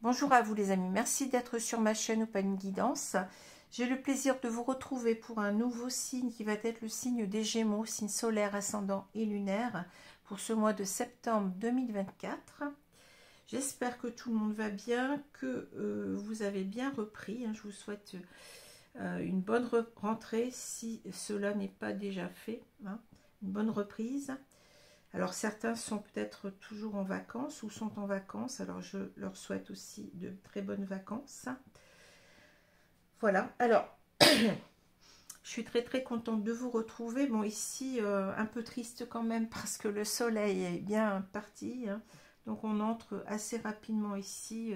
Bonjour à vous les amis, merci d'être sur ma chaîne Opaline Guidance. J'ai le plaisir de vous retrouver pour un nouveau signe qui va être le signe des Gémeaux, signe solaire, ascendant et lunaire, pour ce mois de septembre 2024. J'espère que tout le monde va bien, que vous avez bien repris. Je vous souhaite une bonne rentrée si cela n'est pas déjà fait, une bonne reprise. Alors certains sont peut-être toujours en vacances ou sont en vacances, alors je leur souhaite aussi de très bonnes vacances. Voilà, alors je suis très contente de vous retrouver. Bon, ici un peu triste quand même parce que le soleil est bien parti, donc on entre assez rapidement ici,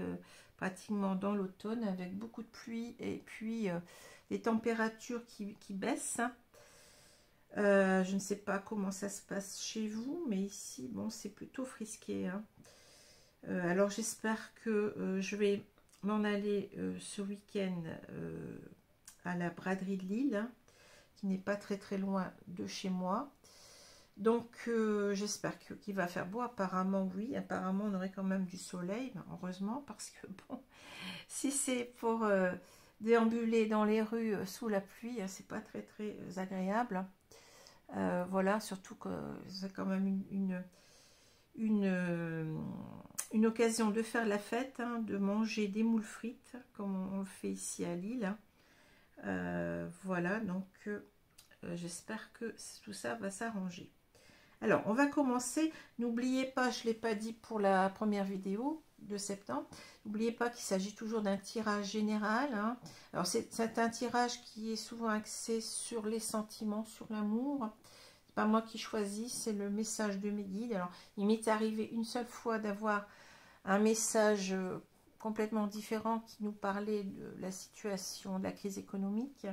pratiquement dans l'automne, avec beaucoup de pluie et puis des températures qui baissent. Je ne sais pas comment ça se passe chez vous, mais ici, bon, c'est plutôt frisqué. Alors, j'espère que je vais m'en aller ce week-end à la braderie de Lille, qui n'est pas très loin de chez moi. Donc, j'espère qu'il va faire beau. Apparemment, oui. Apparemment, on aurait quand même du soleil, heureusement, parce que, bon, si c'est pour déambuler dans les rues sous la pluie, c'est pas très agréable. Voilà, surtout que c'est quand même une occasion de faire la fête, de manger des moules frites, comme on le fait ici à Lille. Voilà, donc j'espère que tout ça va s'arranger. Alors, on va commencer. N'oubliez pas, je ne l'ai pas dit pour la première vidéo de septembre, n'oubliez pas qu'il s'agit toujours d'un tirage général. Alors, c'est un tirage qui est souvent axé sur les sentiments, sur l'amour. C'est pas moi qui choisis, c'est le message de mes guides. Alors, il m'est arrivé une seule fois d'avoir un message complètement différent qui nous parlait de la situation, de la crise économique.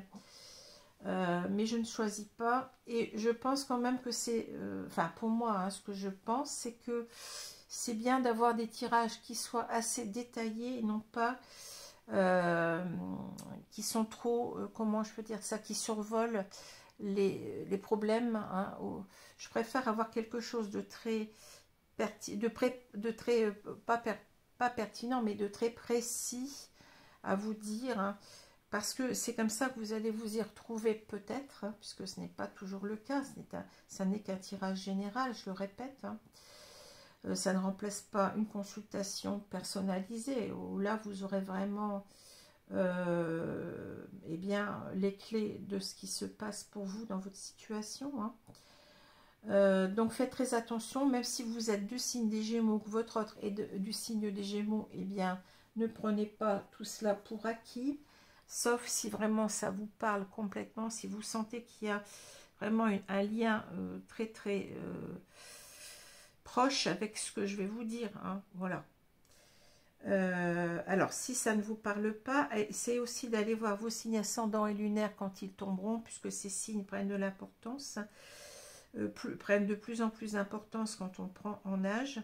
Mais je ne choisis pas, et je pense quand même que c'est, enfin pour moi, ce que je pense, c'est que c'est bien d'avoir des tirages qui soient assez détaillés et non pas qui sont trop, comment je peux dire ça, qui survolent les problèmes. Je préfère avoir quelque chose de très pas pertinent, mais de très précis à vous dire, parce que c'est comme ça que vous allez vous y retrouver peut-être, puisque ce n'est pas toujours le cas, ça n'est qu'un tirage général, je le répète. Ça ne remplace pas une consultation personnalisée, où là vous aurez vraiment eh bien, les clés de ce qui se passe pour vous dans votre situation. Donc faites très attention, même si vous êtes du signe des Gémeaux, que votre autre est du signe des Gémeaux, eh bien, ne prenez pas tout cela pour acquis. Sauf si vraiment ça vous parle complètement, si vous sentez qu'il y a vraiment un lien très proche avec ce que je vais vous dire. Voilà. Alors, si ça ne vous parle pas, c'est aussi d'aller voir vos signes ascendants et lunaires quand ils tomberont, puisque ces signes prennent de l'importance, prennent de plus en plus d'importance quand on prend en âge.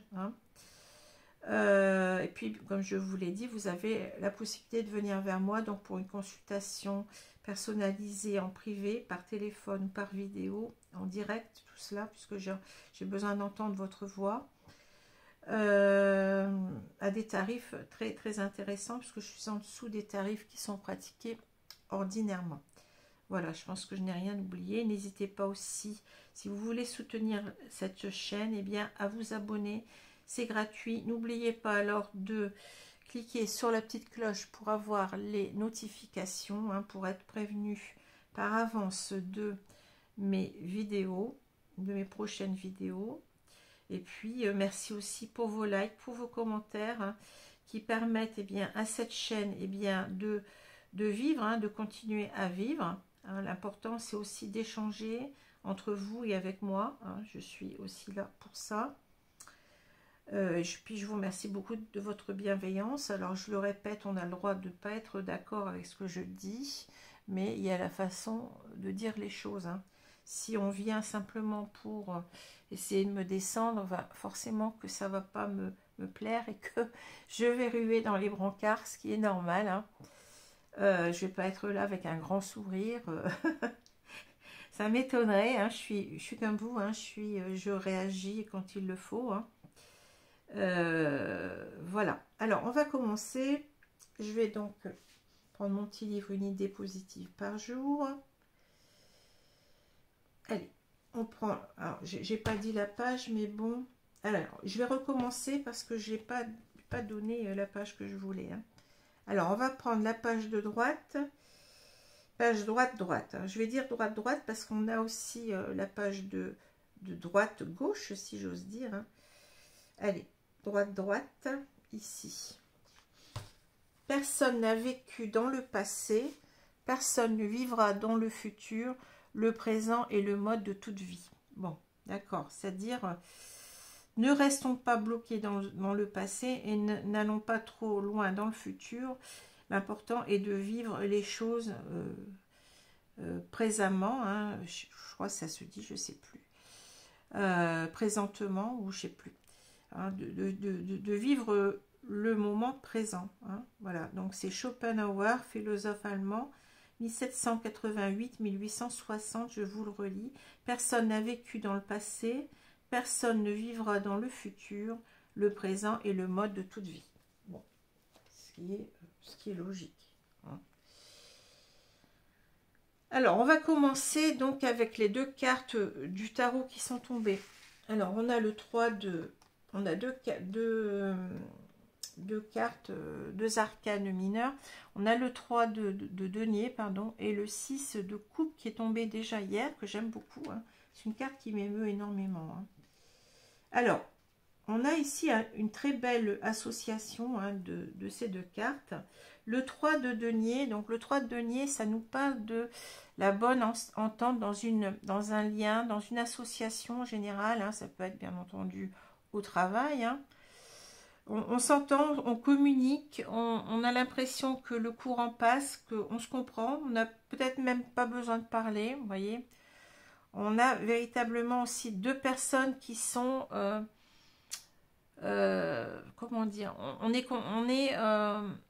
Et puis, comme je vous l'ai dit, vous avez la possibilité de venir vers moi donc pour une consultation personnalisée en privé, par téléphone ou par vidéo, en direct, tout cela, puisque j'ai besoin d'entendre votre voix, à des tarifs très intéressants, puisque je suis en dessous des tarifs qui sont pratiqués ordinairement. Voilà, je pense que je n'ai rien oublié. N'hésitez pas aussi, si vous voulez soutenir cette chaîne, eh bien, à vous abonner. C'est gratuit. N'oubliez pas alors de cliquer sur la petite cloche pour avoir les notifications, pour être prévenu par avance de mes vidéos, de mes prochaines vidéos. Et puis, merci aussi pour vos likes, pour vos commentaires, qui permettent eh bien, à cette chaîne eh bien, de vivre, de continuer à vivre. L'important, c'est aussi d'échanger entre vous et avec moi. Je suis aussi là pour ça. Puis je vous remercie beaucoup de votre bienveillance. Alors je le répète, on a le droit de ne pas être d'accord avec ce que je dis, mais il y a la façon de dire les choses, hein. Si on vient simplement pour essayer de me descendre, forcément que ça ne va pas me plaire et que je vais ruer dans les brancards, ce qui est normal, hein. Je ne vais pas être là avec un grand sourire. Ça m'étonnerait, hein. Je suis comme vous, hein. Je réagis quand il le faut, hein. Voilà. Alors, on va commencer. Je vais donc prendre mon petit livre Une idée positive par jour. Allez, on prend... Alors, j'ai pas dit la page, mais bon. Alors, je vais recommencer parce que j'ai pas donné la page que je voulais, hein. Alors, on va prendre la page de droite. Page droite. Je vais dire droite parce qu'on a aussi la page de droite-gauche, si j'ose dire, hein. Allez, droite, ici. Personne n'a vécu dans le passé, personne ne vivra dans le futur, le présent est le mode de toute vie. Bon, d'accord, c'est-à-dire, ne restons pas bloqués dans le passé et n'allons pas trop loin dans le futur. L'important est de vivre les choses présentement, hein, je crois que ça se dit, je ne sais plus, présentement, ou je ne sais plus, hein, de vivre le moment présent, hein, voilà. Donc c'est Schopenhauer, philosophe allemand, 1788-1860, je vous le relis. Personne n'a vécu dans le passé, personne ne vivra dans le futur, le présent est le mode de toute vie. Bon, ce qui est logique, hein. Alors, on va commencer donc avec les deux cartes du tarot qui sont tombées. Alors, on a le 3 de... On a deux cartes, deux arcanes mineurs. On a le 3 de denier, pardon, et le 6 de coupe qui est tombé déjà hier, que j'aime beaucoup, hein. C'est une carte qui m'émeut énormément, hein. Alors, on a ici une très belle association, hein, de ces deux cartes. Le 3 de denier, donc le 3 de denier, ça nous parle de la bonne entente dans un lien, dans une association générale, hein. Ça peut être bien entendu au travail, hein. On s'entend, on communique, on a l'impression que le courant passe, qu'on se comprend, on n'a peut-être même pas besoin de parler, vous voyez. On a véritablement aussi deux personnes qui sont, comment dire,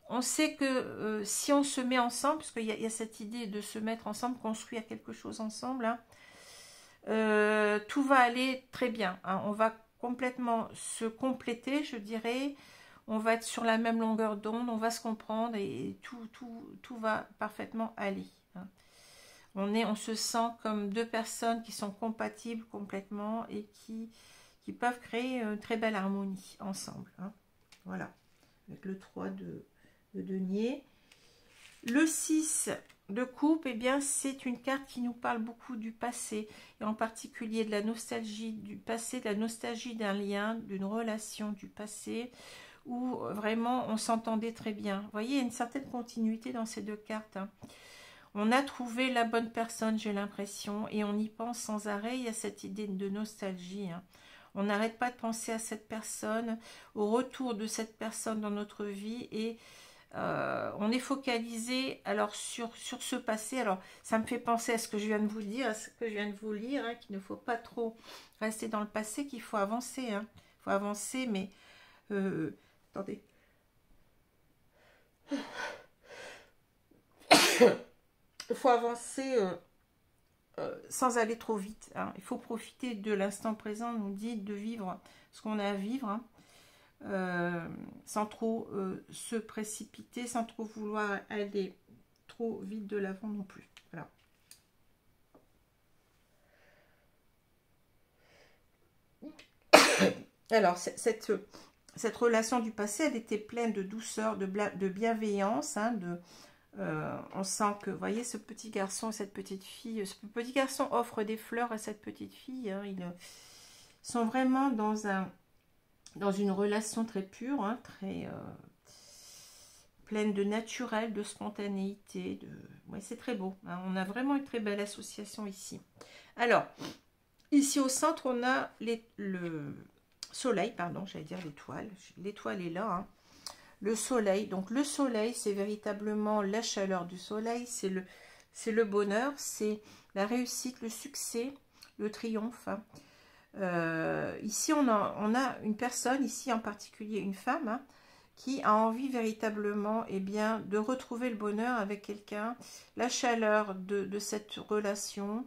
on sait que si on se met ensemble, parce qu'il y a cette idée de se mettre ensemble, construire quelque chose ensemble, hein, tout va aller très bien, hein. On va complètement se compléter, je dirais. On va être sur la même longueur d'onde, on va se comprendre et tout va parfaitement aller, hein. On se sent comme deux personnes qui sont compatibles complètement et qui peuvent créer une très belle harmonie ensemble, hein. Voilà, avec le 3 de denier. Le 6 de coupe, eh bien, c'est une carte qui nous parle beaucoup du passé, et en particulier de la nostalgie du passé, de la nostalgie d'un lien, d'une relation du passé, où vraiment on s'entendait très bien. Vous voyez, il y a une certaine continuité dans ces deux cartes, hein. On a trouvé la bonne personne, j'ai l'impression, et on y pense sans arrêt. Il y a cette idée de nostalgie, hein. On n'arrête pas de penser à cette personne, au retour de cette personne dans notre vie, et on est focalisé alors sur ce passé. Alors ça me fait penser à ce que je viens de vous dire, à ce que je viens de vous lire, hein, qu'il ne faut pas trop rester dans le passé, qu'il faut avancer, hein. Il faut avancer, mais attendez. Il faut avancer sans aller trop vite, hein. Il faut profiter de l'instant présent, on nous dit de vivre ce qu'on a à vivre, hein. Sans trop se précipiter, sans trop vouloir aller trop vite de l'avant non plus. Voilà. Alors, cette relation du passé, elle était pleine de douceur, de bienveillance, hein, on sent que, vous voyez, ce petit garçon et cette petite fille, ce petit garçon offre des fleurs à cette petite fille, hein. Ils sont vraiment dans une relation très pure, hein, très pleine de naturel, de spontanéité. Ouais, c'est très beau, hein. On a vraiment une très belle association ici. Alors, ici au centre, on a soleil, pardon, j'allais dire l'étoile. L'étoile est là, hein. Le soleil, donc le soleil, c'est véritablement la chaleur du soleil, c'est le bonheur, c'est la réussite, le succès, le triomphe, hein. Ici, on a une personne, ici en particulier une femme, hein, qui a envie véritablement bien, de retrouver le bonheur avec quelqu'un, la chaleur de cette relation.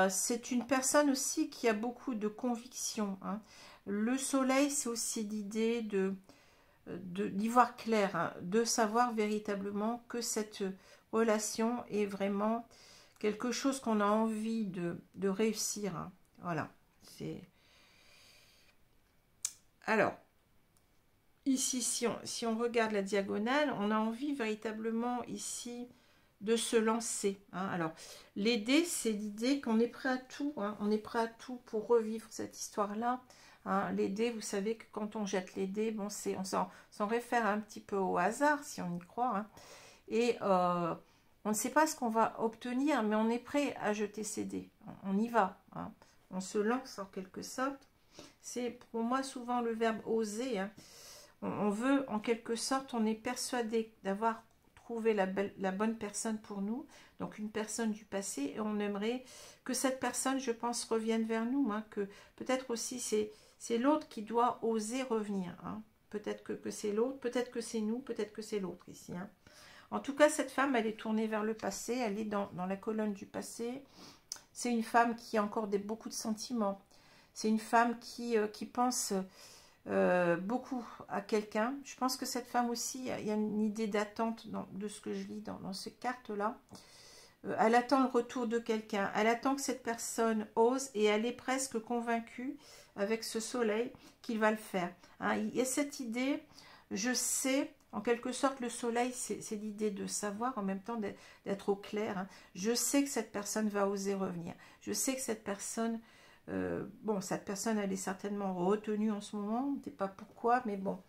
C'est une personne aussi qui a beaucoup de conviction, hein. Le soleil, c'est aussi l'idée d'y voir clair, hein, de savoir véritablement que cette relation est vraiment quelque chose qu'on a envie de réussir, hein. Voilà. Alors, ici, si on regarde la diagonale, on a envie véritablement ici de se lancer, hein. Alors, l'aider, c'est l'idée qu'on est prêt à tout, hein. On est prêt à tout pour revivre cette histoire-là, hein. Les dés, vous savez que quand on jette les dés, bon, on s'en réfère un petit peu au hasard, si on y croit, hein. Et on ne sait pas ce qu'on va obtenir, mais on est prêt à jeter ces dés. On y va, hein. On se lance en quelque sorte. C'est pour moi souvent le verbe oser, hein. On veut, en quelque sorte, on est persuadé d'avoir trouvé la bonne personne pour nous, donc une personne du passé, et on aimerait que cette personne, je pense, revienne vers nous, hein, que peut-être aussi c'est l'autre qui doit oser revenir, hein. Peut-être que c'est l'autre, peut-être que c'est nous, peut-être que c'est l'autre ici, hein. En tout cas, cette femme, elle est tournée vers le passé, elle est dans la colonne du passé. C'est une femme qui a encore beaucoup de sentiments. C'est une femme qui pense beaucoup à quelqu'un. Je pense que cette femme aussi, il y a une idée d'attente de ce que je lis dans ces cartes-là. Elle attend le retour de quelqu'un. Elle attend que cette personne ose et elle est presque convaincue avec ce soleil qu'il va le faire, hein. Il y a cette idée, je sais, en quelque sorte, le soleil, c'est l'idée de savoir, en même temps d'être au clair, hein. Je sais que cette personne va oser revenir. Je sais que cette personne, bon, cette personne, elle est certainement retenue en ce moment, on ne sait pas pourquoi, mais bon,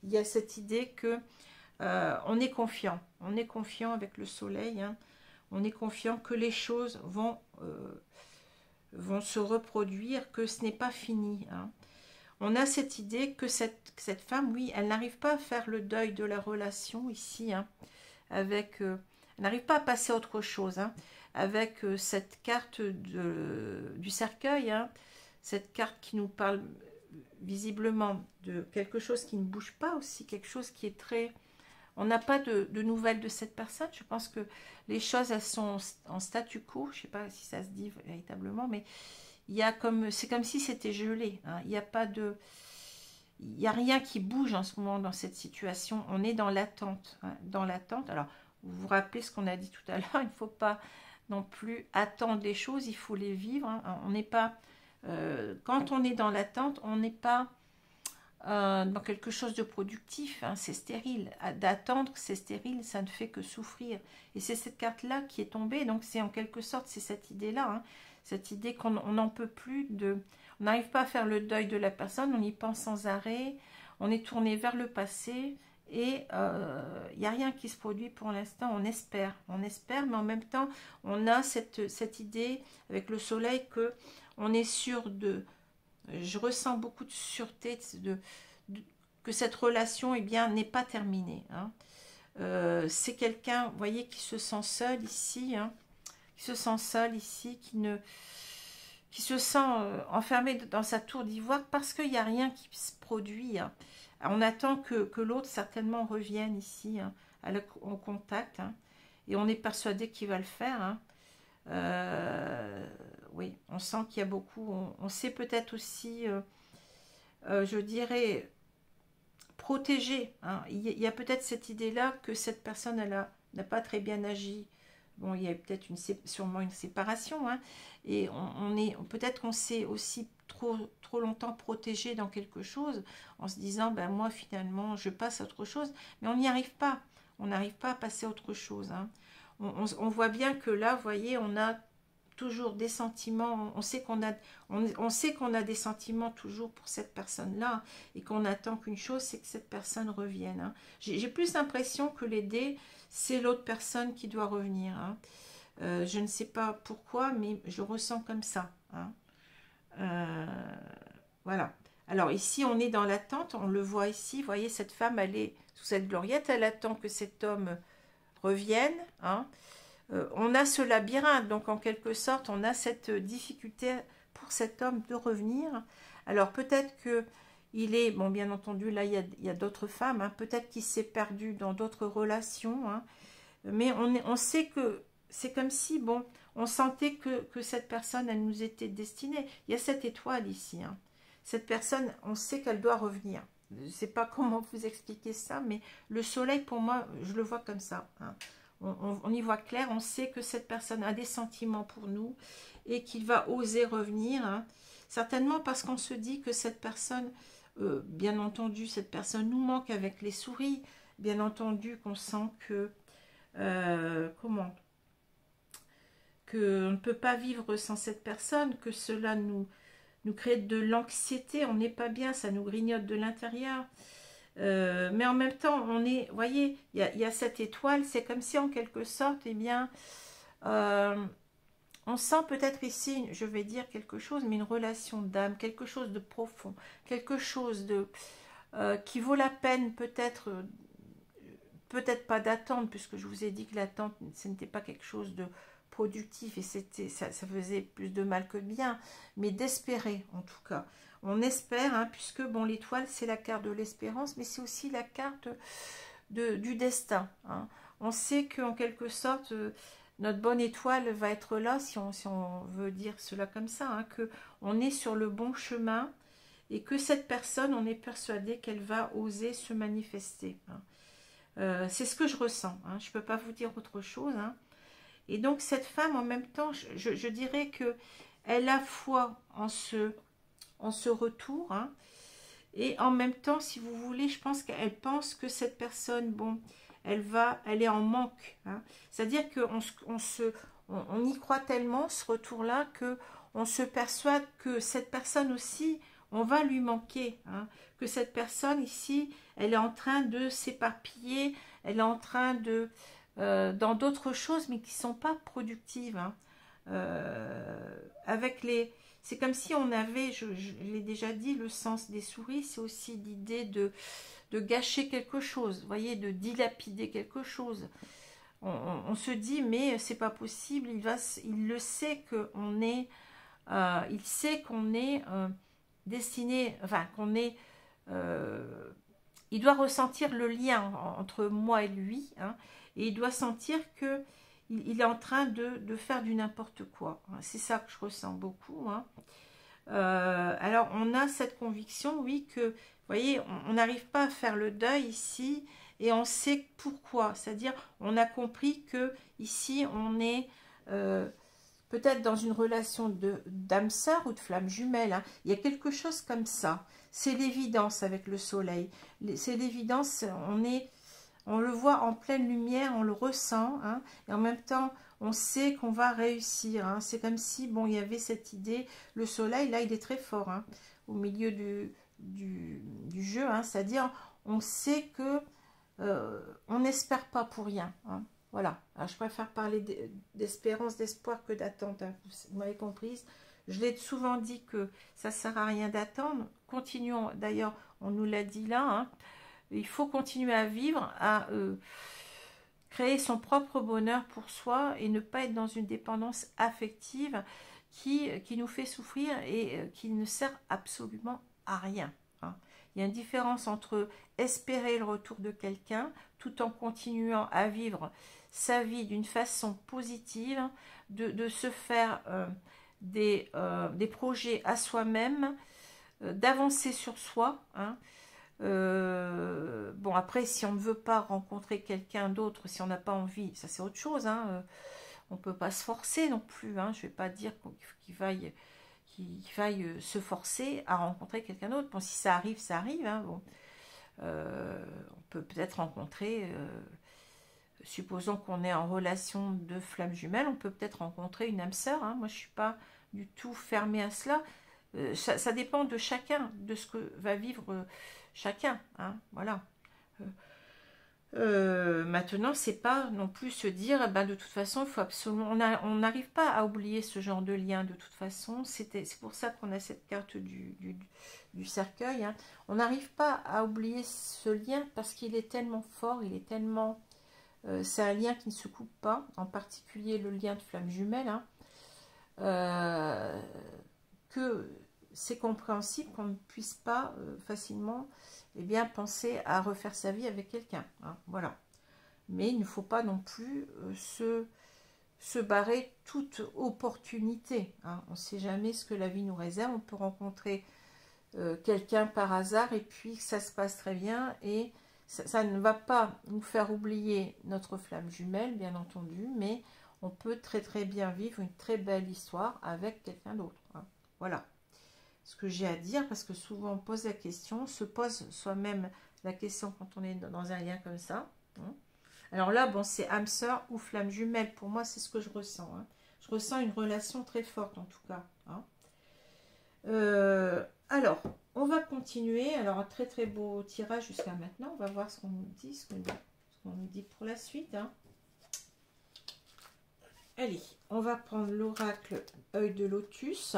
il y a cette idée que on est confiant avec le soleil, hein. On est confiant que les choses vont se reproduire, que ce n'est pas fini, hein. On a cette idée que cette femme, oui, elle n'arrive pas à faire le deuil de la relation ici, hein, avec, elle n'arrive pas à passer à autre chose, hein, avec cette carte du cercueil, hein, cette carte qui nous parle visiblement de quelque chose qui ne bouge pas aussi, quelque chose qui est très... On n'a pas de nouvelles de cette personne. Je pense que les choses, elles sont en statu quo. Je ne sais pas si ça se dit véritablement, mais c'est comme si c'était gelé, hein. Il n'y a pas de... Il n'y a rien qui bouge en ce moment dans cette situation. On est dans l'attente, hein, dans l'attente. Alors, vous vous rappelez ce qu'on a dit tout à l'heure, il ne faut pas non plus attendre les choses, il faut les vivre, hein. On n'est pas... quand on est dans l'attente, on n'est pas dans quelque chose de productif, hein, c'est stérile. D'attendre, c'est stérile, ça ne fait que souffrir. Et c'est cette carte-là qui est tombée, donc c'est en quelque sorte, c'est cette idée-là, hein, cette idée qu'on n'en peut plus de... On n'arrive pas à faire le deuil de la personne, on y pense sans arrêt, on est tourné vers le passé, et il n'y a rien qui se produit pour l'instant, on espère, mais en même temps, on a cette idée, avec le soleil, que on est sûr de... Je ressens beaucoup de sûreté, que cette relation, eh bien, n'est pas terminée, hein. C'est quelqu'un, vous voyez, qui se sent seul ici, hein, qui se sent seul ici, qui se sent enfermé dans sa tour d'ivoire parce qu'il n'y a rien qui se produit, hein. On attend que l'autre certainement revienne ici, hein, au contact, hein, et on est persuadé qu'il va le faire, hein. Oui, on sent qu'il y a beaucoup, on sait peut-être aussi, je dirais, protéger, hein. Il y a peut-être cette idée-là que cette personne, elle n'a pas très bien agi. Bon, il y a peut-être sûrement une séparation, hein, et peut-être qu'on s'est aussi trop longtemps protégé dans quelque chose, en se disant, ben moi finalement, je passe à autre chose, mais on n'y arrive pas. On n'arrive pas à passer à autre chose, hein. On voit bien que là, vous voyez, on a toujours des sentiments, on sait qu'on a des sentiments toujours pour cette personne-là, et qu'on attend qu'une chose, c'est que cette personne revienne, hein. J'ai plus l'impression que les dés, c'est l'autre personne qui doit revenir, hein. Je ne sais pas pourquoi, mais je ressens comme ça, hein. Voilà. Alors ici, on est dans l'attente, on le voit ici, vous voyez, cette femme, elle est sous cette gloriette, elle attend que cet homme revienne, hein. On a ce labyrinthe, donc en quelque sorte, on a cette difficulté pour cet homme de revenir. Alors peut-être que il est, bon bien entendu, là il y a d'autres femmes, hein, peut-être qu'il s'est perdu dans d'autres relations, hein, mais on sait que c'est comme si, bon, on sentait que cette personne, elle nous était destinée. Il y a cette étoile ici, hein. Cette personne, on sait qu'elle doit revenir. Je ne sais pas comment vous expliquer ça, mais le soleil, pour moi, je le vois comme ça, hein. On y voit clair, on sait que cette personne a des sentiments pour nous et qu'il va oser revenir, hein. Certainement parce qu'on se dit que cette personne, bien entendu, cette personne nous manque avec les souris, bien entendu qu'on sent que, comment, qu'on ne peut pas vivre sans cette personne, que cela nous crée de l'anxiété, on n'est pas bien, ça nous grignote de l'intérieur. Mais en même temps, on est, vous voyez, il y a cette étoile, c'est comme si en quelque sorte, eh bien, on sent peut-être ici, je vais dire quelque chose, mais une relation d'âme, quelque chose de profond, quelque chose de qui vaut la peine peut-être, peut-être pas d'attendre, puisque je vous ai dit que l'attente, ce n'était pas quelque chose de productif et ça faisait plus de mal que de bien, mais d'espérer en tout cas. On espère, hein, puisque bon, l'étoile, c'est la carte de l'espérance, mais c'est aussi la carte du destin, hein. On sait qu'en quelque sorte, notre bonne étoile va être là, si on veut dire cela comme ça, hein, qu'on est sur le bon chemin et que cette personne, on est persuadé qu'elle va oser se manifester, hein. C'est ce que je ressens, hein. Je ne peux pas vous dire autre chose, hein. Et donc cette femme, en même temps, je dirais qu'elle a foi en ce retour, hein, et en même temps, si vous voulez, je pense qu'elle pense que cette personne, bon, elle est en manque, hein. C'est-à-dire qu'on y croit tellement, ce retour-là, que on se persuade que cette personne aussi, on va lui manquer, hein, que cette personne ici, elle est en train de s'éparpiller, elle est en train de dans d'autres choses, mais qui ne sont pas productives, hein. Avec les C'est comme si on avait, je l'ai déjà dit, le sens des souris, c'est aussi l'idée de gâcher quelque chose, vous voyez, de dilapider quelque chose. On se dit, mais c'est pas possible, il le sait qu'on est, il sait qu'on est destiné, enfin, qu'on est, il doit ressentir le lien entre moi et lui, hein, et il doit sentir que il est en train de faire du n'importe quoi. C'est ça que je ressens beaucoup, hein. Alors, on a cette conviction, oui, que, vous voyez, on n'arrive pas à faire le deuil ici, et on sait pourquoi. C'est-à-dire, on a compris que ici, on est peut-être dans une relation d'âme sœur ou de flamme jumelle, hein. Il y a quelque chose comme ça. C'est l'évidence avec le soleil. C'est l'évidence, on le voit en pleine lumière, on le ressent, hein, et en même temps, on sait qu'on va réussir, hein. C'est comme si, bon, il y avait cette idée, le soleil, là, il est très fort, hein, au milieu du jeu, hein, c'est-à-dire, on sait que on n'espère pas pour rien, hein. Voilà. Alors, je préfère parler d'espérance, d'espoir que d'attente, hein. Vous m'avez comprise. Je l'ai souvent dit que ça ne sert à rien d'attendre. Continuons, d'ailleurs, on nous l'a dit là, hein. Il faut continuer à vivre, à créer son propre bonheur pour soi et ne pas être dans une dépendance affective qui nous fait souffrir et qui ne sert absolument à rien, hein. Il y a une différence entre espérer le retour de quelqu'un tout en continuant à vivre sa vie d'une façon positive, de se faire des projets à soi-même, d'avancer sur soi, hein. Bon, après, si on ne veut pas rencontrer quelqu'un d'autre, si on n'a pas envie, ça c'est autre chose, hein. On ne peut pas se forcer non plus, hein. Je ne vais pas dire qu'il faille se forcer à rencontrer quelqu'un d'autre. Bon, si ça arrive, hein. Bon. On peut peut-être rencontrer, supposons qu'on est en relation de flamme jumelle, on peut peut-être rencontrer une âme sœur, hein. Moi, je ne suis pas du tout fermée à cela. Ça dépend de chacun, de ce que va vivre chacun, hein, voilà. Maintenant, c'est pas non plus se dire, eh ben, de toute façon, il faut absolument, on n'arrive pas à oublier ce genre de lien de toute façon. C'est pour ça qu'on a cette carte du cercueil. Hein. On n'arrive pas à oublier ce lien parce qu'il est tellement fort, il est tellement, c'est un lien qui ne se coupe pas, en particulier le lien de flamme jumelle, hein, que c'est compréhensible qu'on ne puisse pas facilement bien penser à refaire sa vie avec quelqu'un. Hein, voilà. Mais il ne faut pas non plus se barrer toute opportunité. Hein. On ne sait jamais ce que la vie nous réserve. On peut rencontrer quelqu'un par hasard et puis ça se passe très bien et ça ne va pas nous faire oublier notre flamme jumelle, bien entendu, mais on peut très très bien vivre une très belle histoire avec quelqu'un d'autre. Hein. Voilà ce que j'ai à dire, parce que souvent on pose la question, se pose soi-même la question quand on est dans un lien comme ça. Hein. Alors là, bon, c'est âme sœur ou flamme jumelle, pour moi c'est ce que je ressens. Hein. Je ressens une relation très forte en tout cas. Hein. Alors, on va continuer. Alors, un très très beau tirage jusqu'à maintenant. On va voir ce qu'on nous dit, ce qu'on nous dit pour la suite. Hein. Allez, on va prendre l'oracle œil de lotus.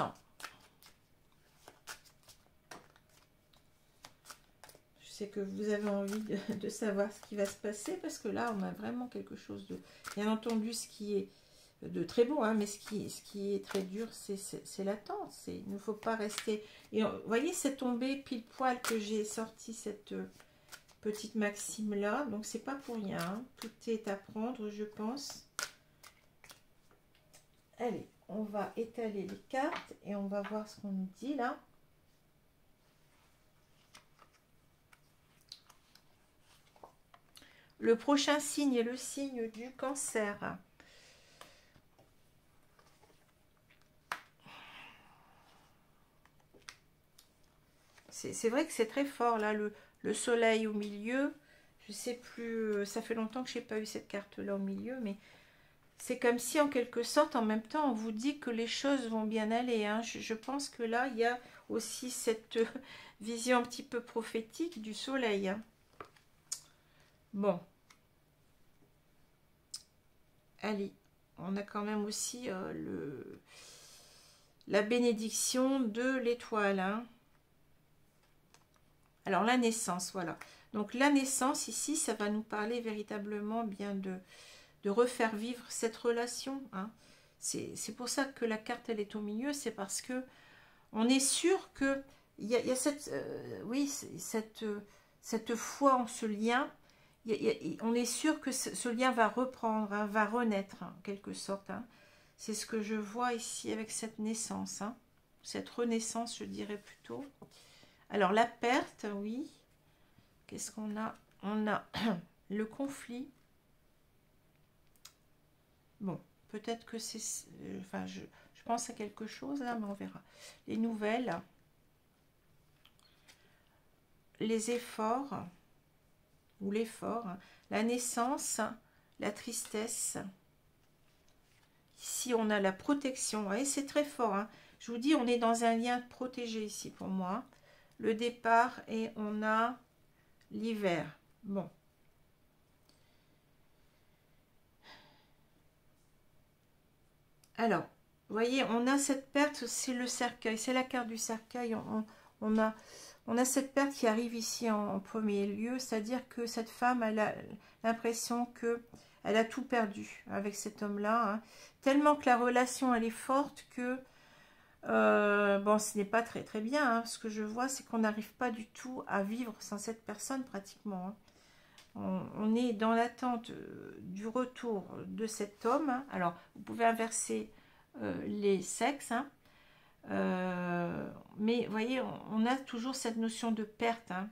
Je sais que vous avez envie de savoir ce qui va se passer parce que là, on a vraiment quelque chose de... Bien entendu, ce qui est de très beau, hein, mais ce qui est très dur, c'est l'attente. Il ne faut pas rester... Et vous voyez, c'est tombé pile poil que j'ai sorti cette petite maxime-là. Donc, c'est pas pour rien. Hein. Tout est à prendre, je pense. Allez, on va étaler les cartes et on va voir ce qu'on nous dit là. Le prochain signe est le signe du Cancer. C'est vrai que c'est très fort là, le soleil au milieu. Je sais plus, ça fait longtemps que je n'ai pas eu cette carte là au milieu, mais c'est comme si en quelque sorte, en même temps, on vous dit que les choses vont bien aller. Hein. Je pense que là, il y a aussi cette vision un petit peu prophétique du soleil. Hein. Bon. Allez, on a quand même aussi la bénédiction de l'étoile. Hein. Alors, la naissance, voilà. Donc, la naissance, ici, ça va nous parler véritablement bien de refaire vivre cette relation. Hein. C'est pour ça que la carte, elle est au milieu. C'est parce que on est sûr que il y a cette, oui, cette foi en ce lien. On est sûr que ce lien va reprendre, hein, va renaître, hein, en quelque sorte. Hein. C'est ce que je vois ici avec cette naissance. Hein. Cette renaissance, je dirais plutôt. Alors, la perte, oui. Qu'est-ce qu'on a? On a le conflit. Bon, peut-être que c'est... enfin, je pense à quelque chose, là, mais on verra. Les nouvelles. Les efforts. Ou l'effort. Hein. La naissance. La tristesse. Ici, on a la protection. Vous voyez, c'est très fort. Hein. Je vous dis, on est dans un lien protégé ici pour moi. Le départ et on a l'hiver. Bon. Alors, vous voyez, on a cette perte, c'est le cercueil, c'est la carte du cercueil. On a cette perte qui arrive ici en premier lieu, c'est-à-dire que cette femme, elle a l'impression que elle a tout perdu avec cet homme-là. Hein. Tellement que la relation, elle est forte que, bon, ce n'est pas très très bien. Hein. Ce que je vois, c'est qu'on n'arrive pas du tout à vivre sans cette personne pratiquement. Hein. On est dans l'attente du retour de cet homme. Hein. Alors, vous pouvez inverser les sexes. Hein. Mais, vous voyez, on a toujours cette notion de perte. Hein.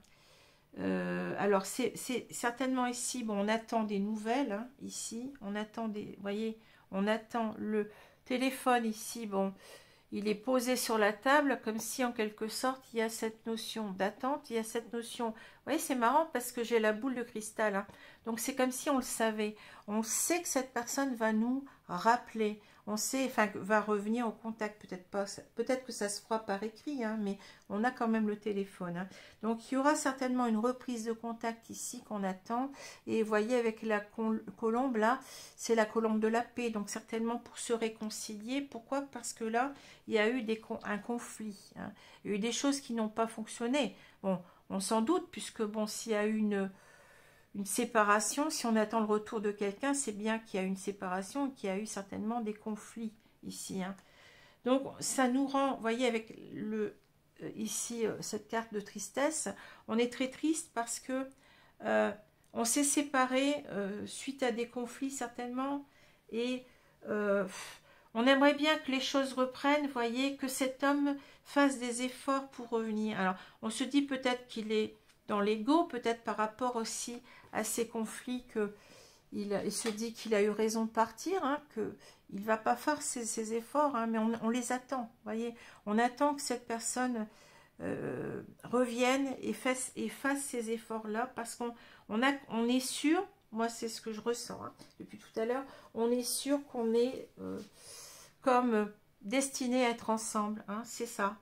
Alors, c'est certainement ici, bon, on attend des nouvelles. Hein, ici, on attend des... Vous voyez, on attend le téléphone ici. Bon, il est posé sur la table comme si, en quelque sorte, il y a cette notion d'attente. Il y a cette notion voyez, c'est marrant parce que j'ai la boule de cristal. Hein. Donc, c'est comme si on le savait. On sait que cette personne va nous rappeler. On sait, enfin, va revenir au contact. Peut-être pas, peut-être que ça se fera par écrit, hein, mais on a quand même le téléphone. Hein. Donc, il y aura certainement une reprise de contact ici qu'on attend. Et vous voyez, avec la colombe, là, c'est la colombe de la paix. Donc, certainement pour se réconcilier. Pourquoi? Parce que là, il y a eu un conflit. Hein. Il y a eu des choses qui n'ont pas fonctionné. Bon, on s'en doute, puisque bon, s'il y a eu une séparation, si on attend le retour de quelqu'un, c'est bien qu'il y a eu une séparation, qu'il y a eu certainement des conflits ici. Hein. Donc, ça nous rend, vous voyez, avec ici, cette carte de tristesse, on est très triste parce que on s'est séparés suite à des conflits, certainement, et on aimerait bien que les choses reprennent, vous voyez, que cet homme fasse des efforts pour revenir. Alors, on se dit peut-être qu'il est dans l'ego, peut-être par rapport aussi à ces conflits, il se dit qu'il a eu raison de partir, hein, qu'il ne va pas faire ses efforts, hein, mais on les attend, vous voyez. On attend que cette personne revienne et fasse ces efforts-là, parce qu'on est sûr, moi c'est ce que je ressens hein, depuis tout à l'heure, on est sûr qu'on est comme destiné à être ensemble, hein, c'est ça.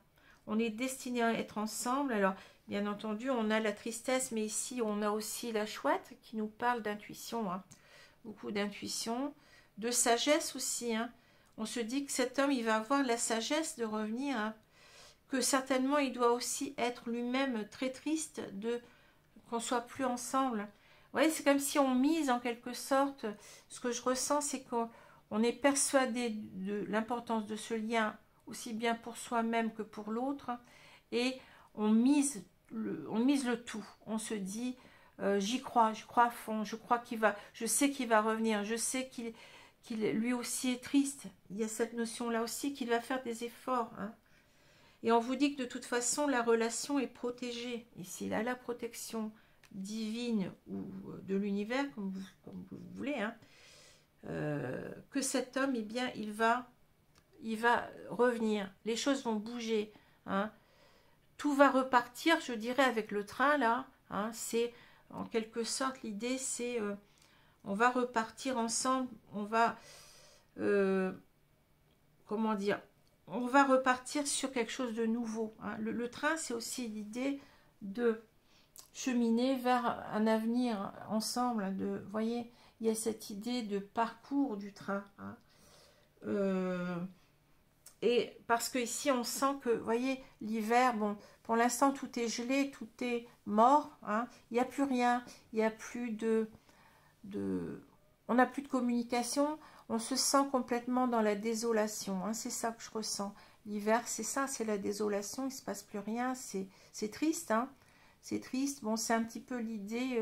On est destiné à être ensemble. Alors, bien entendu, on a la tristesse, mais ici, on a aussi la chouette qui nous parle d'intuition. Hein. Beaucoup d'intuition, de sagesse aussi. Hein. On se dit que cet homme, il va avoir la sagesse de revenir. Hein. Que certainement, il doit aussi être lui-même très triste qu'on soit plus ensemble. Vous voyez, c'est comme si on mise en quelque sorte. Ce que je ressens, c'est qu'on est persuadé de l'importance de ce lien, aussi bien pour soi-même que pour l'autre, et on mise le tout. On se dit, j'y crois, je crois à fond, je sais qu'il va revenir, je sais qu'il lui aussi est triste. Il y a cette notion-là aussi qu'il va faire des efforts. Hein. Et on vous dit que de toute façon, la relation est protégée. Ici, il a la protection divine ou de l'univers, comme vous voulez, hein. Que cet homme, eh bien, il va revenir. Les choses vont bouger. Hein. Tout va repartir, je dirais, avec le train, là. Hein. C'est, en quelque sorte, l'idée, c'est on va repartir ensemble, on va, comment dire, on va repartir sur quelque chose de nouveau. Hein. Le train, c'est aussi l'idée de cheminer vers un avenir ensemble. Vous voyez, il y a cette idée de parcours du train. Hein. Et parce que ici, on sent que, vous voyez, l'hiver, bon, pour l'instant, tout est gelé, tout est mort. Hein. Il n'y a plus rien. Il n'y a plus on n'a plus de communication. On se sent complètement dans la désolation. Hein. C'est ça que je ressens. L'hiver, c'est ça, c'est la désolation. Il ne se passe plus rien. C'est triste, hein. C'est triste. Bon, c'est un petit peu l'idée,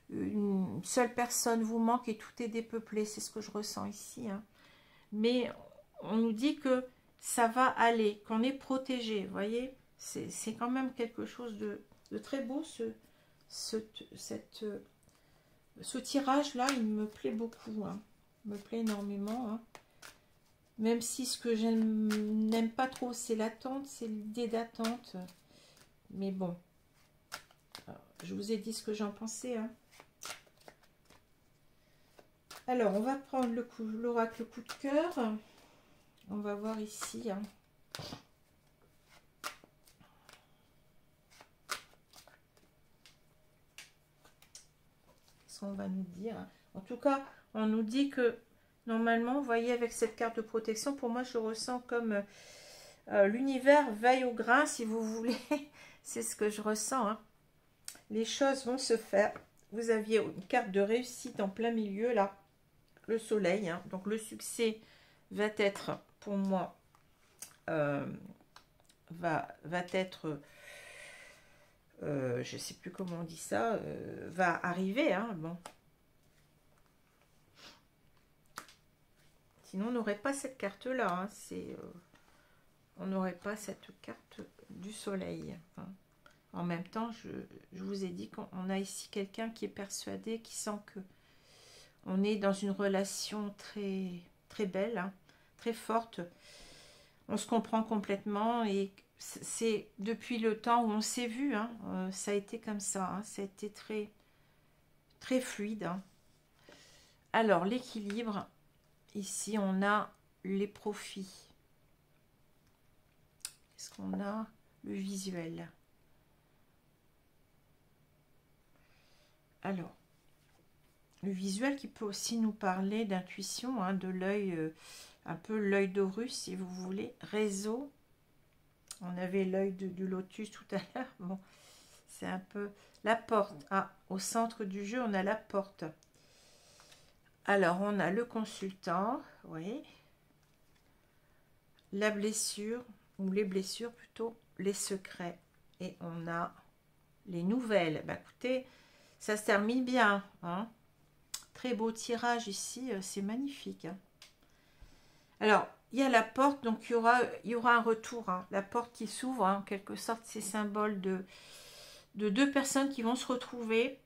une seule personne vous manque et tout est dépeuplé. C'est ce que je ressens ici. Hein. Mais on nous dit que ça va aller, qu'on est protégé. Vous voyez, c'est quand même quelque chose de très beau. Ce tirage-là, il me plaît beaucoup. Hein. Il me plaît énormément. Hein. Même si ce que je n'aime pas trop, c'est l'attente, c'est l'idée d'attente. Mais bon. Alors, je vous ai dit ce que j'en pensais. Hein. Alors, on va prendre l'oracle coup de cœur. On va voir ici. Hein. Qu'est-ce qu'on va nous dire? En tout cas, on nous dit que normalement, vous voyez, avec cette carte de protection, pour moi, je ressens comme l'univers veille au grain, si vous voulez. C'est ce que je ressens. Hein. Les choses vont se faire. Vous aviez une carte de réussite en plein milieu, là. Le soleil. Hein. Donc, le succès va être, pour moi, va être... je ne sais plus comment on dit ça. Va arriver. Hein, bon. Sinon, on n'aurait pas cette carte-là. Hein, on n'aurait pas cette carte du soleil. Hein. En même temps, je vous ai dit qu'on a ici quelqu'un qui est persuadé, qui sent que on est dans une relation très, très belle, hein, très forte. On se comprend complètement et c'est depuis le temps où on s'est vu, hein, ça a été comme ça, hein, ça a été très, très fluide. Hein. Alors, l'équilibre, ici, on a les profits. Qu'est-ce qu'on a? Le visuel. Alors, le visuel qui peut aussi nous parler d'intuition, hein, de l'œil, un peu l'œil d'Horus, si vous voulez. Réseau. On avait l'œil du lotus tout à l'heure. Bon, c'est un peu la porte. Ah, au centre du jeu, on a la porte. Alors, on a le consultant, oui. La blessure, ou les blessures plutôt, les secrets. Et on a les nouvelles. Bah, écoutez, ça se termine bien. Hein. Très beau tirage ici, c'est magnifique. Hein. Alors, il y a la porte, donc il y aura un retour. Hein. La porte qui s'ouvre, hein, en quelque sorte, c'est symbole de deux personnes qui vont se retrouver.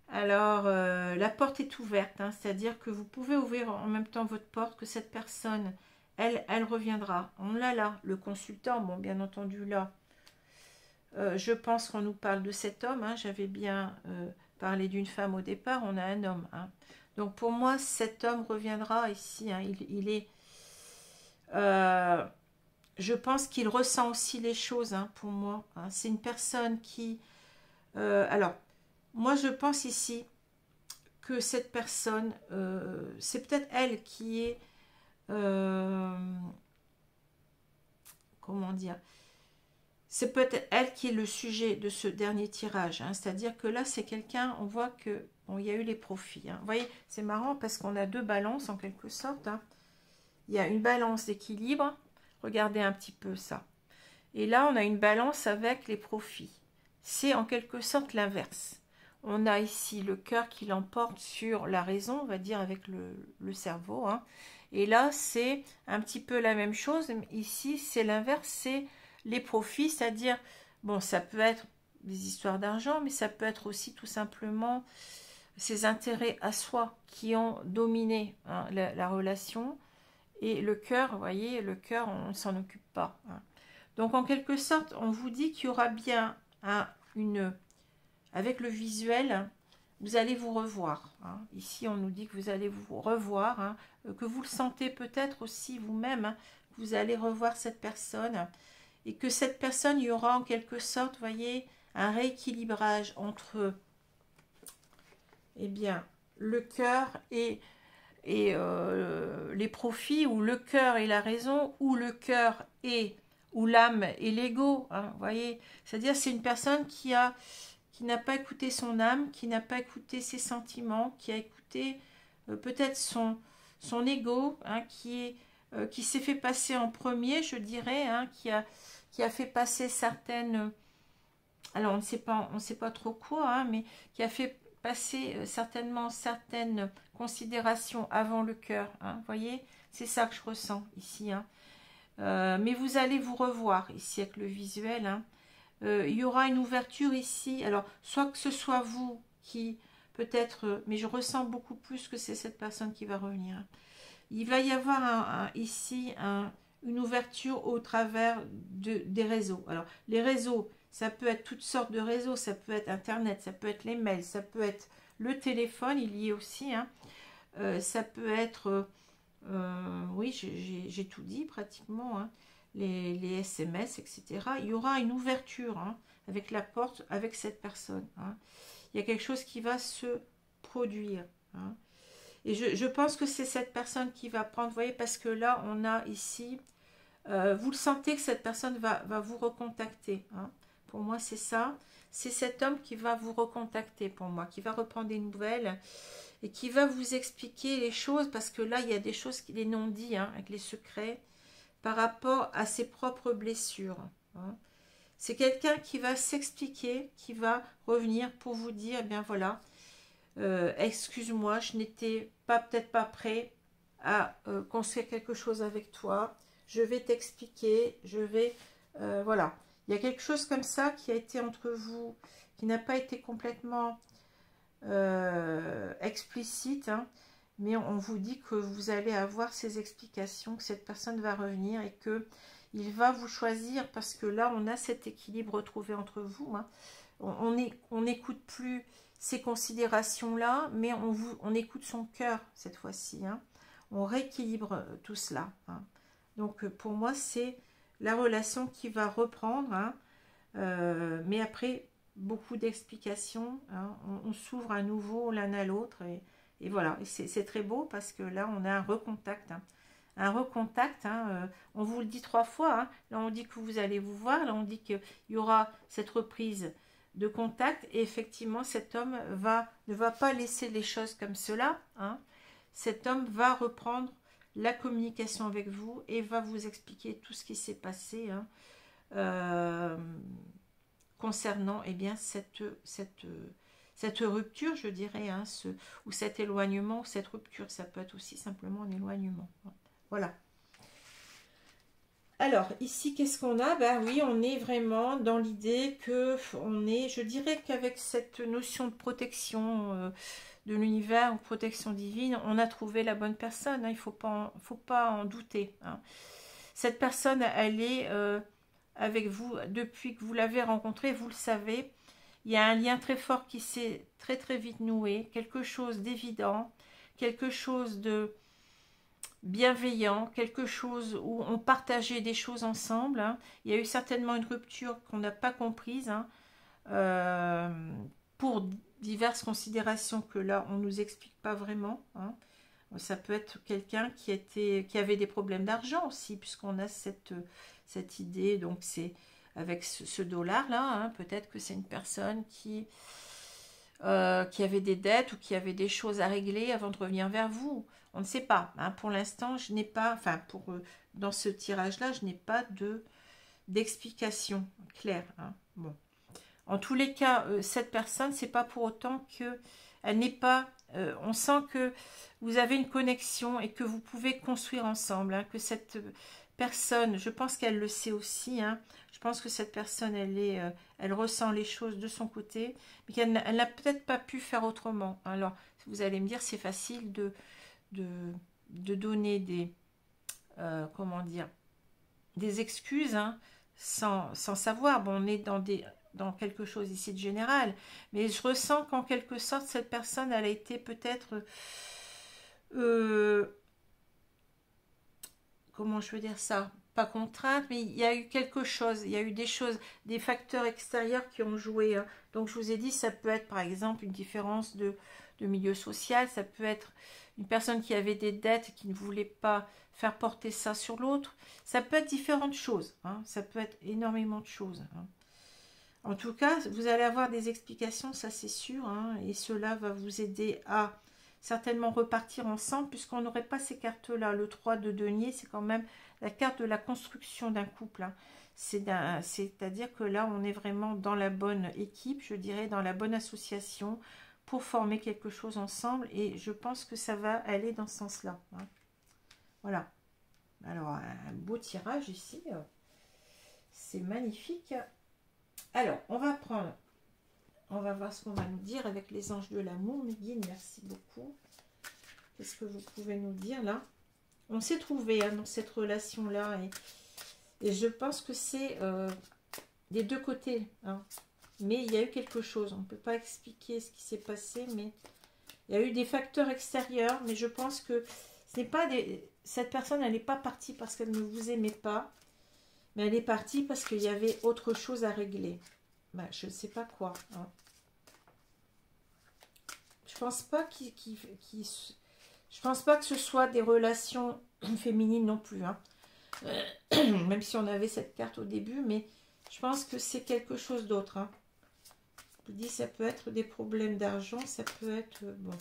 Alors, la porte est ouverte, hein, c'est-à-dire que vous pouvez ouvrir en même temps votre porte, que cette personne, elle reviendra. On l'a là, le consultant, bon, bien entendu, là. Je pense qu'on nous parle de cet homme, hein, j'avais bien parlé d'une femme au départ, on a un homme. Hein. Donc, pour moi, cet homme reviendra ici, hein, il est... je pense qu'il ressent aussi les choses, hein, pour moi. Hein. C'est une personne qui... alors, moi, je pense ici que cette personne, c'est peut-être elle qui est... comment dire? C'est peut-être elle qui est le sujet de ce dernier tirage. Hein. C'est-à-dire que là, c'est quelqu'un, on voit que... Bon, il y a eu les profits. Hein. Vous voyez, c'est marrant parce qu'on a deux balances en quelque sorte. Hein. Il y a une balance d'équilibre. Regardez un petit peu ça. Et là, on a une balance avec les profits. C'est en quelque sorte l'inverse. On a ici le cœur qui l'emporte sur la raison, on va dire, avec le cerveau. Hein. Et là, c'est un petit peu la même chose. Ici, c'est l'inverse, c'est les profits, c'est-à-dire, bon, ça peut être des histoires d'argent, mais ça peut être aussi tout simplement ses intérêts à soi qui ont dominé hein, la relation. Et le cœur, vous voyez, le cœur, on ne s'en occupe pas. Hein. Donc, en quelque sorte, on vous dit qu'il y aura bien avec le visuel, vous allez vous revoir. Hein. Ici, on nous dit que vous allez vous revoir, hein, que vous le sentez peut-être aussi vous-même, hein, que vous allez revoir cette personne, et que cette personne, il y aura en quelque sorte, vous voyez, un rééquilibrage entre, eh bien, le cœur et les profits, ou le cœur et la raison, ou le cœur et ou l'âme et l'ego, hein, vous voyez, c'est-à-dire c'est une personne qui n'a pas écouté son âme, qui n'a pas écouté ses sentiments, qui a écouté peut-être son ego, hein, qui s'est fait passer en premier, je dirais, hein, qui a fait passer certaines, alors on ne sait pas trop quoi, hein, mais qui a fait passer certainement certaines considérations avant le cœur, hein, vous voyez, c'est ça que je ressens ici, hein. Mais vous allez vous revoir ici avec le visuel, hein. Il y aura une ouverture ici, alors soit que ce soit vous qui peut-être, mais je ressens beaucoup plus que c'est cette personne qui va revenir. Il va y avoir ici une ouverture au travers des réseaux. Alors les réseaux, ça peut être toutes sortes de réseaux, ça peut être internet, ça peut être les mails, ça peut être le téléphone, il y est aussi, hein. Ça peut être, oui, j'ai tout dit pratiquement, hein. Les SMS, etc. Il y aura une ouverture, hein, avec la porte, avec cette personne. Hein. Il y a quelque chose qui va se produire. Hein. Et je pense que c'est cette personne qui va prendre, vous voyez, parce que là, on a ici, vous le sentez que cette personne va vous recontacter. Hein. Pour moi, c'est ça. C'est cet homme qui va vous recontacter, pour moi, qui va reprendre des nouvelles et qui va vous expliquer les choses, parce que là, il y a des choses qu'il est non dit, hein, avec les secrets, par rapport à ses propres blessures. Hein. C'est quelqu'un qui va s'expliquer, qui va revenir pour vous dire, eh bien voilà, excuse-moi, je n'étais peut-être pas prêt à construire quelque chose avec toi, je vais t'expliquer, je vais, voilà. Il y a quelque chose comme ça qui a été entre vous, qui n'a pas été complètement explicite, hein, mais on vous dit que vous allez avoir ces explications, que cette personne va revenir et que il va vous choisir parce que là, on a cet équilibre retrouvé entre vous. Hein. On n'écoute plus ces considérations-là, mais on écoute son cœur cette fois-ci. Hein. On rééquilibre tout cela. Hein. Donc, pour moi, c'est la relation qui va reprendre. Hein. Mais après, beaucoup d'explications. Hein. On s'ouvre à nouveau l'un à l'autre. Et voilà, c'est très beau parce que là, on a un recontact. Hein. Un recontact, hein, on vous le dit 3 fois, hein. Là on dit que vous allez vous voir, là on dit qu'il y aura cette reprise de contact, et effectivement cet homme ne va pas laisser les choses comme cela, hein. Cet homme va reprendre la communication avec vous et va vous expliquer tout ce qui s'est passé, hein, concernant eh bien, cette rupture, je dirais, hein, ou cet éloignement, ou cette rupture, ça peut être aussi simplement un éloignement. Voilà. Alors, ici, qu'est-ce qu'on a? Ben oui, on est vraiment dans l'idée que on est, je dirais qu'avec cette notion de protection de l'univers, ou protection divine, on a trouvé la bonne personne. Hein, il ne faut pas en douter. Hein. Cette personne, elle est avec vous depuis que vous l'avez rencontrée, vous le savez. Il y a un lien très fort qui s'est très très vite noué, quelque chose d'évident, quelque chose de bienveillant, quelque chose où on partageait des choses ensemble. Hein. Il y a eu certainement une rupture qu'on n'a pas comprise, hein, pour diverses considérations que là, on ne nous explique pas vraiment. Hein. Ça peut être quelqu'un qui avait des problèmes d'argent aussi, puisqu'on a cette idée, donc c'est avec ce dollar-là, hein, peut-être que c'est une personne qui avait des dettes ou qui avait des choses à régler avant de revenir vers vous. On ne sait pas. Hein. Pour l'instant, je n'ai pas, enfin, dans ce tirage-là, je n'ai pas d'explication claire. Hein. Bon. En tous les cas, cette personne, c'est pas pour autant qu'elle n'est pas... on sent que vous avez une connexion et que vous pouvez construire ensemble. Hein, que cette personne, je pense qu'elle le sait aussi, hein, je pense que cette personne, elle ressent les choses de son côté, mais qu'elle n'a peut-être pas pu faire autrement. Alors, vous allez me dire, c'est facile de donner des, comment dire, des excuses, hein, sans savoir. Bon, on est dans quelque chose ici de général, mais je ressens qu'en quelque sorte, cette personne, elle a été peut-être... comment je veux dire ça, pas contrainte, mais il y a eu quelque chose, il y a eu des choses, des facteurs extérieurs qui ont joué. Hein. Donc je vous ai dit, ça peut être par exemple une différence de milieu social, ça peut être une personne qui avait des dettes et qui ne voulait pas faire porter ça sur l'autre, ça peut être différentes choses, hein. Ça peut être énormément de choses. Hein. En tout cas, vous allez avoir des explications, ça c'est sûr, hein, et cela va vous aider à certainement repartir ensemble, puisqu'on n'aurait pas ces cartes-là. Le 3 de denier, c'est quand même la carte de la construction d'un couple. Hein. C'est-à-dire que là, on est vraiment dans la bonne équipe, je dirais, dans la bonne association, pour former quelque chose ensemble, et je pense que ça va aller dans ce sens-là. Hein. Voilà. Alors, un beau tirage ici. C'est magnifique. Alors, on va voir ce qu'on va nous dire avec les anges de l'amour. Mes guides, merci beaucoup. Qu'est-ce que vous pouvez nous dire là? On s'est trouvé, hein, dans cette relation-là, et je pense que c'est des deux côtés. Hein. Mais il y a eu quelque chose. On ne peut pas expliquer ce qui s'est passé, mais il y a eu des facteurs extérieurs. Mais je pense que ce n'est pas cette personne, elle n'est pas partie parce qu'elle ne vous aimait pas, mais elle est partie parce qu'il y avait autre chose à régler. Ben, je ne sais pas quoi. Hein. Je pense pas je pense pas que ce soit des relations féminines non plus. Hein. Même si on avait cette carte au début, mais je pense que c'est quelque chose d'autre. Hein. Je vous dis, ça peut être des problèmes d'argent, ça peut être bon,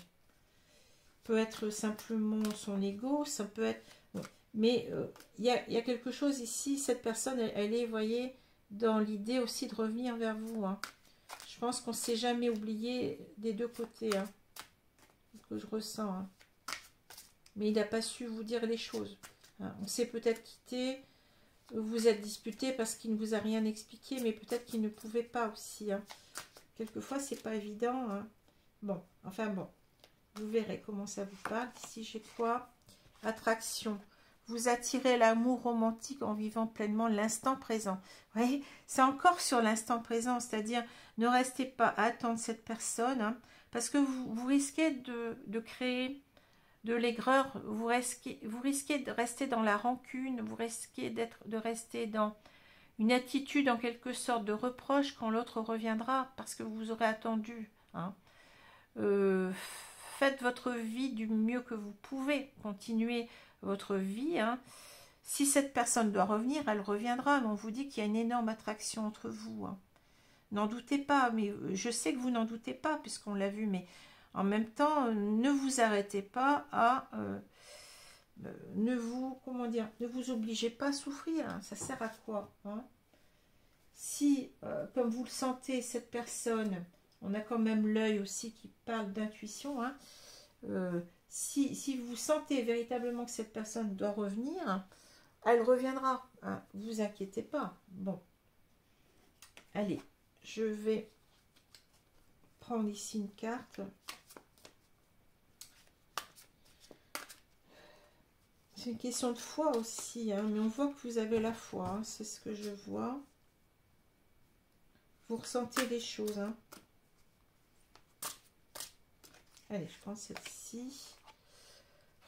peut être simplement son ego, ça peut être. Bon. Mais il y a quelque chose ici. Cette personne, elle est, vous voyez, dans l'idée aussi de revenir vers vous. Hein. Je pense qu'on ne s'est jamais oublié des deux côtés. Hein, que je ressens. Hein. Mais il n'a pas su vous dire les choses. Hein. On s'est peut-être quitté, vous êtes disputé parce qu'il ne vous a rien expliqué, mais peut-être qu'il ne pouvait pas aussi. Hein. Quelquefois, c'est pas évident. Hein. Bon, enfin bon. Vous verrez comment ça vous parle. Ici, j'ai quoi? Attraction. vous attirez l'amour romantique en vivant pleinement l'instant présent. Vous voyez, c'est encore sur l'instant présent, c'est-à-dire ne restez pas à attendre cette personne, hein, parce que vous risquez de créer de l'aigreur, vous risquez de rester dans la rancune, vous risquez de rester dans une attitude en quelque sorte de reproche quand l'autre reviendra, parce que vous aurez attendu. Hein. Faites votre vie du mieux que vous pouvez, continuez votre vie. Hein. Si cette personne doit revenir, elle reviendra, mais on vous dit qu'il y a une énorme attraction entre vous. Hein. N'en doutez pas, mais je sais que vous n'en doutez pas, puisqu'on l'a vu, mais en même temps, ne vous arrêtez pas à... ne vous obligez pas à souffrir. Hein. Ça sert à quoi, hein? Si, comme vous le sentez, cette personne, on a quand même l'œil aussi qui parle d'intuition, hein, si vous sentez véritablement que cette personne doit revenir, elle reviendra, hein, vous inquiétez pas. Bon, allez, je vais prendre ici une carte. C'est une question de foi aussi, hein, mais on voit que vous avez la foi, hein, c'est ce que je vois. Vous ressentez les choses. Hein. Allez, je prends celle-ci.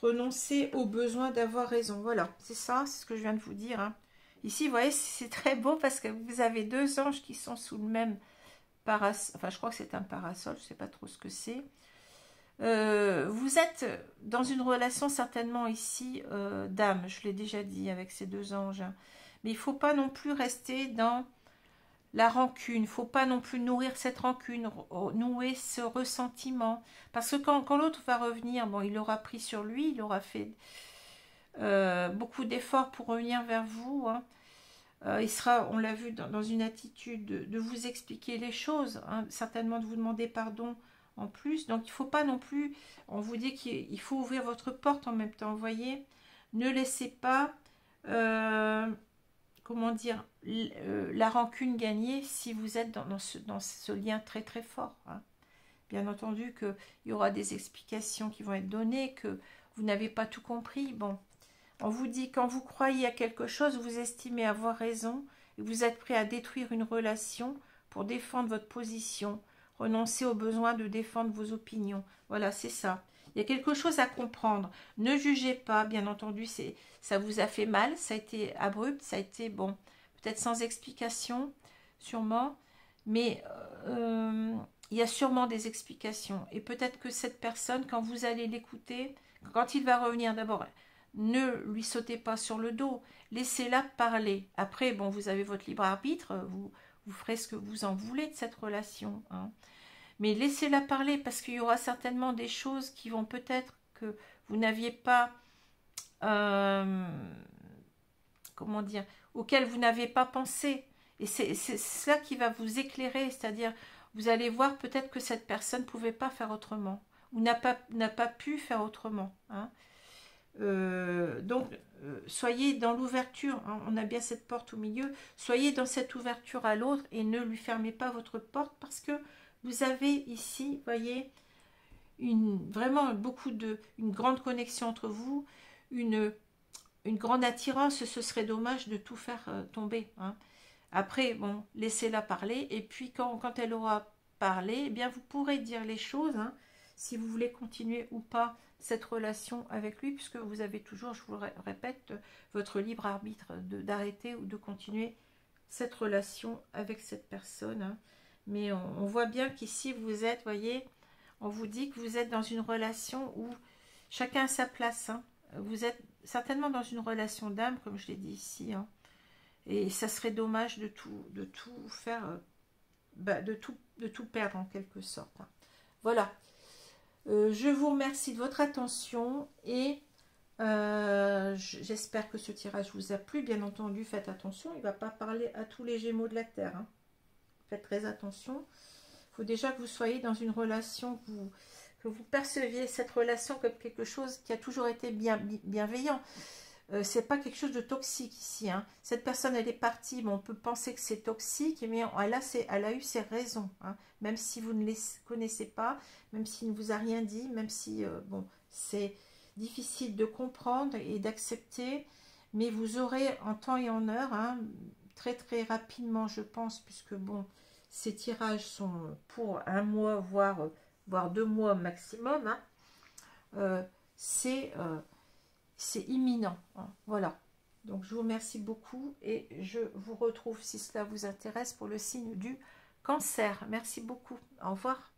Renoncer au besoin d'avoir raison. Voilà, c'est ça, c'est ce que je viens de vous dire. Hein. Ici, vous voyez, c'est très beau parce que vous avez deux anges qui sont sous le même parasol. Enfin, je crois que c'est un parasol, je ne sais pas trop ce que c'est. Vous êtes dans une relation certainement ici d'âme, je l'ai déjà dit avec ces deux anges. Hein. Mais il ne faut pas non plus rester dans la rancune, il ne faut pas non plus nourrir cette rancune, nouer ce ressentiment. Parce que quand l'autre va revenir, bon, il aura pris sur lui, il aura fait beaucoup d'efforts pour revenir vers vous. Hein. Il sera, on l'a vu, dans une attitude de vous expliquer les choses, hein, certainement de vous demander pardon en plus. Donc il ne faut pas non plus, on vous dit qu'il faut ouvrir votre porte en même temps, vous voyez. Ne laissez pas... comment dire, la rancune gagner si vous êtes dans ce lien très très fort. Hein. Bien entendu qu'il y aura des explications qui vont être données, que vous n'avez pas tout compris. Bon, on vous dit, quand vous croyez à quelque chose, vous estimez avoir raison, et vous êtes prêt à détruire une relation pour défendre votre position, renoncer au besoin de défendre vos opinions. Voilà, c'est ça. Il y a quelque chose à comprendre. Ne jugez pas, bien entendu, ça vous a fait mal, ça a été abrupt, ça a été, bon, peut-être sans explication, sûrement, mais il y a sûrement des explications. Et peut-être que cette personne, quand vous allez l'écouter, quand il va revenir, d'abord, ne lui sautez pas sur le dos, laissez-la parler. Après, bon, vous avez votre libre arbitre, vous ferez ce que vous en voulez de cette relation, hein. Mais laissez-la parler parce qu'il y aura certainement des choses qui vont peut-être que vous n'aviez pas, comment dire, auxquelles vous n'aviez pas pensé. Et c'est cela qui va vous éclairer, c'est-à-dire vous allez voir peut-être que cette personne ne pouvait pas faire autrement ou n'a pas pu faire autrement. Hein. Donc, soyez dans l'ouverture, hein, on a bien cette porte au milieu, soyez dans cette ouverture à l'autre et ne lui fermez pas votre porte parce que vous avez ici, voyez, vraiment une grande connexion entre vous, une grande attirance. Ce serait dommage de tout faire tomber. Hein. Après, bon, laissez-la parler. Et puis, quand elle aura parlé, eh bien, vous pourrez dire les choses, hein, si vous voulez continuer ou pas cette relation avec lui, puisque vous avez toujours, je vous le répète, votre libre arbitre d'arrêter ou de continuer cette relation avec cette personne. Hein. Mais on voit bien qu'ici, vous êtes, voyez, on vous dit que vous êtes dans une relation où chacun a sa place. Hein. Vous êtes certainement dans une relation d'âme, comme je l'ai dit ici. Hein. Et ça serait dommage de tout faire, de tout perdre en quelque sorte. Hein. Voilà. Je vous remercie de votre attention et j'espère que ce tirage vous a plu. Bien entendu, faites attention, il ne va pas parler à tous les Gémeaux de la Terre. Hein. Faites très attention. Il faut déjà que vous soyez dans une relation, que vous perceviez cette relation comme quelque chose qui a toujours été bienveillant. C'est pas quelque chose de toxique ici. Hein. Cette personne, elle est partie, mais on peut penser que c'est toxique, mais elle a eu ses raisons. Hein. Même si vous ne les connaissez pas, même s'il ne vous a rien dit, même si, bon, c'est difficile de comprendre et d'accepter, mais vous aurez en temps et en heure, hein, très très rapidement je pense, puisque bon, ces tirages sont pour un mois, voire 2 mois maximum, hein. C'est imminent, hein, voilà. Donc je vous remercie beaucoup et je vous retrouve si cela vous intéresse pour le signe du Cancer. Merci beaucoup, au revoir.